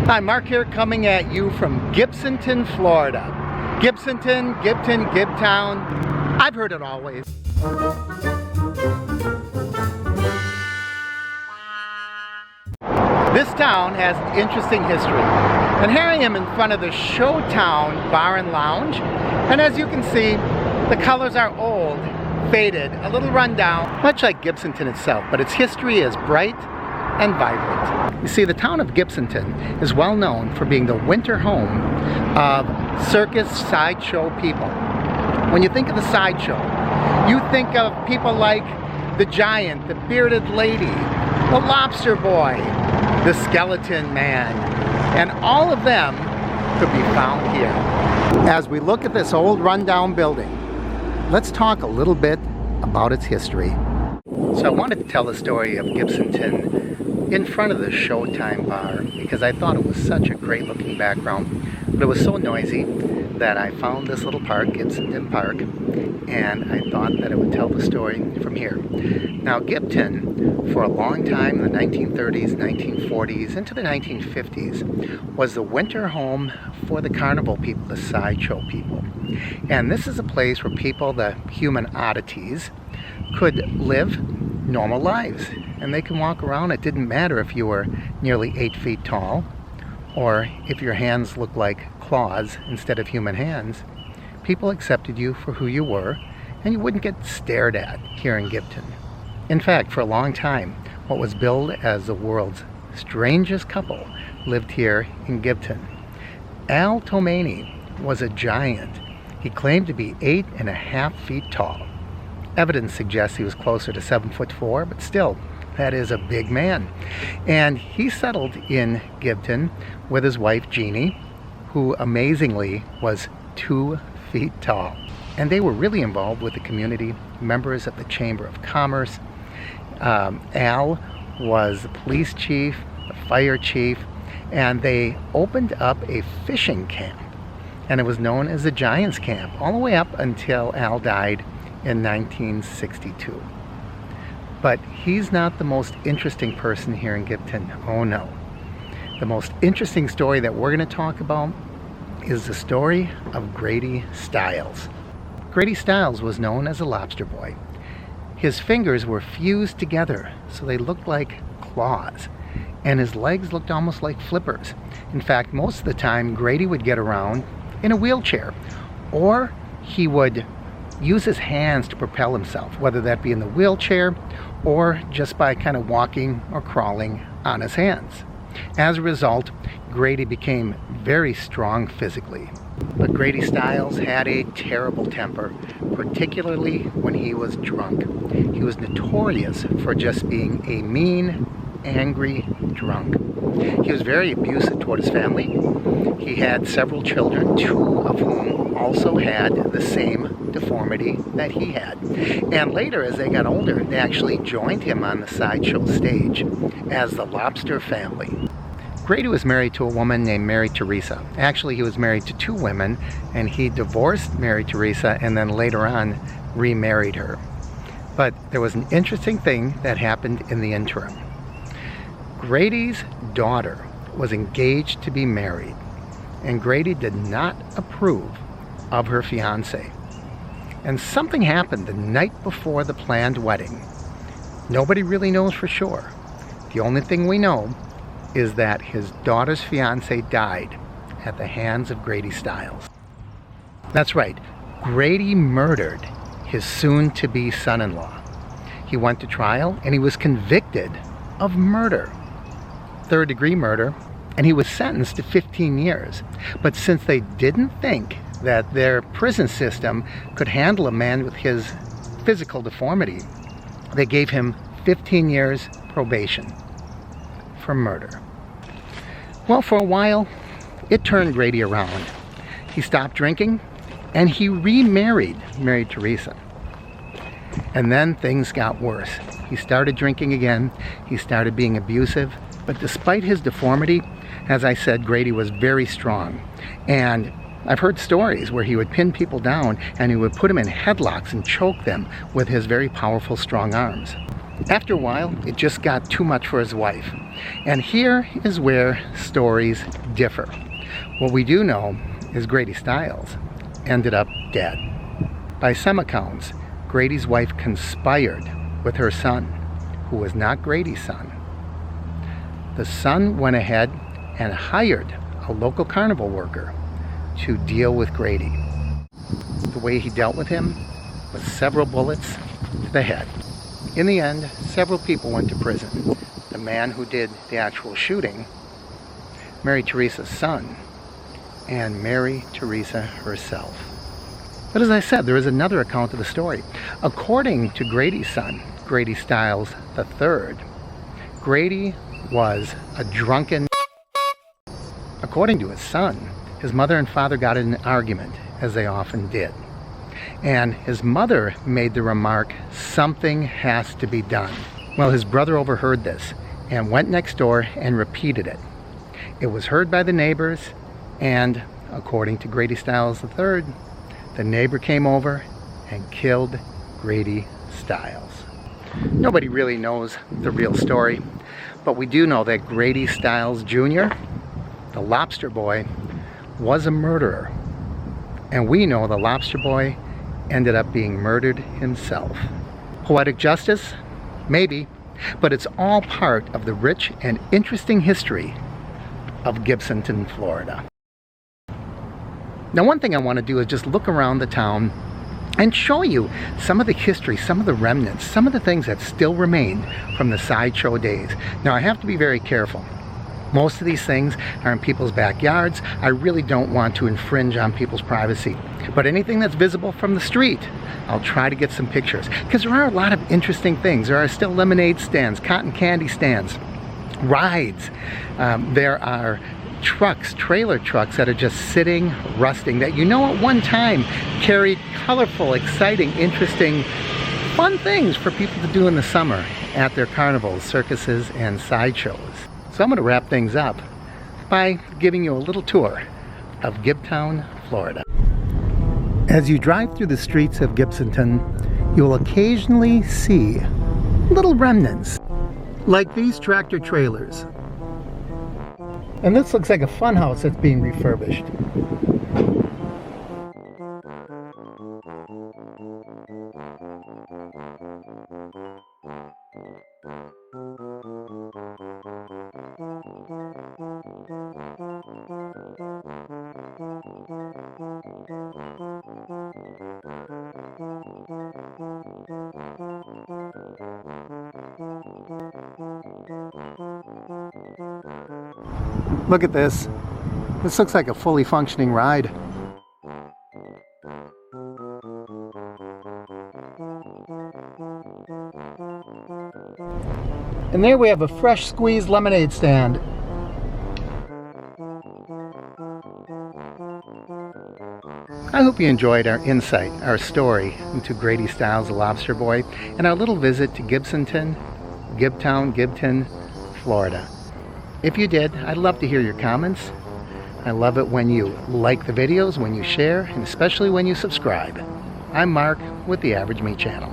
Hi, Mark here, coming at you from Gibsonton, Florida. Gibsonton, Gibton, Gibtown. I've heard it always. This town has an interesting history. And here I am in front of the Showtown Bar and Lounge. And as you can see, the colors are old, faded, a little rundown, much like Gibsonton itself, but its history is bright and vibrant. You see, the town of Gibsonton is well known for being the winter home of Circus Sideshow people. When you think of the sideshow, you think of people like the giant, the bearded lady, the lobster boy, the skeleton man, and all of them could be found here. As we look at this old rundown building, let's talk a little bit about its history. So I wanted to tell the story of Gibsonton in front of the Showtime bar because I thought it was such a great looking background, but it was so noisy that I found this little park, Gibsonton Park, and I thought that it would tell the story from here. Now, Gibsonton, for a long time in the 1930s, 1940s, into the 1950s, was the winter home for the carnival people, the sideshow people. And this is a place where people, the human oddities, could live normal lives. And they can walk around. It didn't matter if you were nearly 8 feet tall or if your hands looked like claws instead of human hands. People accepted you for who you were, and you wouldn't get stared at here in Gibsonton. In fact, for a long time, what was billed as the world's strangest couple lived here in Gibsonton. Al Tomani was a giant. He claimed to be 8.5 feet tall. Evidence suggests he was closer to 7'4", but still, that is a big man. And he settled in Gibsonton with his wife Jeannie, who amazingly was 2 feet tall. And they were really involved with the community, members of the Chamber of Commerce. Al was the police chief, the fire chief, and they opened up a fishing camp. And it was known as the Giants Camp, all the way up until Al died in 1962. But he's not the most interesting person here in Gibsonton. Oh no. The most interesting story that we're going to talk about is the story of Grady Stiles. Grady Stiles was known as a lobster boy. His fingers were fused together so they looked like claws, and his legs looked almost like flippers. In fact, most of the time Grady would get around in a wheelchair, or he would use his hands to propel himself, whether that be in the wheelchair or just by kind of walking or crawling on his hands. As a result, Grady became very strong physically. But Grady Stiles had a terrible temper, particularly when he was drunk. He was notorious for just being a mean, angry drunk. He was very abusive toward his family. He had several children, 2 of whom also had the same deformity that he had. And later, as they got older, they actually joined him on the sideshow stage as the Lobster family. Grady was married to a woman named Mary Teresa. Actually, he was married to 2 women, and he divorced Mary Teresa and then later on remarried her. But there was an interesting thing that happened in the interim. Grady's daughter was engaged to be married, and Grady did not approve of her fiance. And something happened the night before the planned wedding. Nobody really knows for sure. The only thing we know is that his daughter's fiance died at the hands of Grady Stiles. That's right, Grady murdered his soon-to-be son-in-law. He went to trial and he was convicted of murder, 3rd-degree murder, and he was sentenced to 15 years. But since they didn't think that their prison system could handle a man with his physical deformity, they gave him 15 years probation for murder. Well, for a while, it turned Grady around. He stopped drinking, and he remarried Mary Teresa. And then things got worse. He started drinking again. He started being abusive. But despite his deformity, as I said, Grady was very strong. And I've heard stories where he would pin people down and he would put them in headlocks and choke them with his very powerful, strong arms. After a while, it just got too much for his wife. And here is where stories differ. What we do know is Grady Stiles ended up dead. By some accounts, Grady's wife conspired with her son, who was not Grady's son. The son went ahead and hired a local carnival worker to deal with Grady. The way he dealt with him was several bullets to the head. In the end, several people went to prison. The man who did the actual shooting, Mary Teresa's son, and Mary Teresa herself. But as I said, there is another account of the story. According to Grady's son, Grady Stiles III, Grady was a drunken. According to his son, his mother and father got in an argument, as they often did. And his mother made the remark, "Something has to be done." Well, his brother overheard this and went next door and repeated it. It was heard by the neighbors, and according to Grady Stiles III, the neighbor came over and killed Grady Stiles. Nobody really knows the real story, but we do know that Grady Stiles Jr., the Lobster Boy, was a murderer. And we know the Lobster Boy ended up being murdered himself. Poetic justice? Maybe, but it's all part of the rich and interesting history of Gibsonton, Florida. Now, one thing I want to do is just look around the town and show you some of the history, some of the remnants, some of the things that still remain from the sideshow days. Now, I have to be very careful. Most of these things are in people's backyards. I really don't want to infringe on people's privacy. But anything that's visible from the street, I'll try to get some pictures. Because there are a lot of interesting things. There are still lemonade stands, cotton candy stands, rides. There are trucks, trailer trucks that are just sitting, rusting, that at one time carried colorful, exciting, interesting, fun things for people to do in the summer at their carnivals, circuses, and sideshows. So I'm going to wrap things up by giving you a little tour of Gibsonton, Florida. As you drive through the streets of Gibsonton, you will occasionally see little remnants, like these tractor trailers. And this looks like a fun house that's being refurbished. Look at this. This looks like a fully functioning ride. And there we have a fresh squeezed lemonade stand. I hope you enjoyed our insight, our story into Grady Stiles, the Lobster Boy, and our little visit to Gibsonton, Gibsonton, Florida. If you did, I'd love to hear your comments. I love it when you like the videos, when you share, and especially when you subscribe. I'm Mark with the Average Me Channel.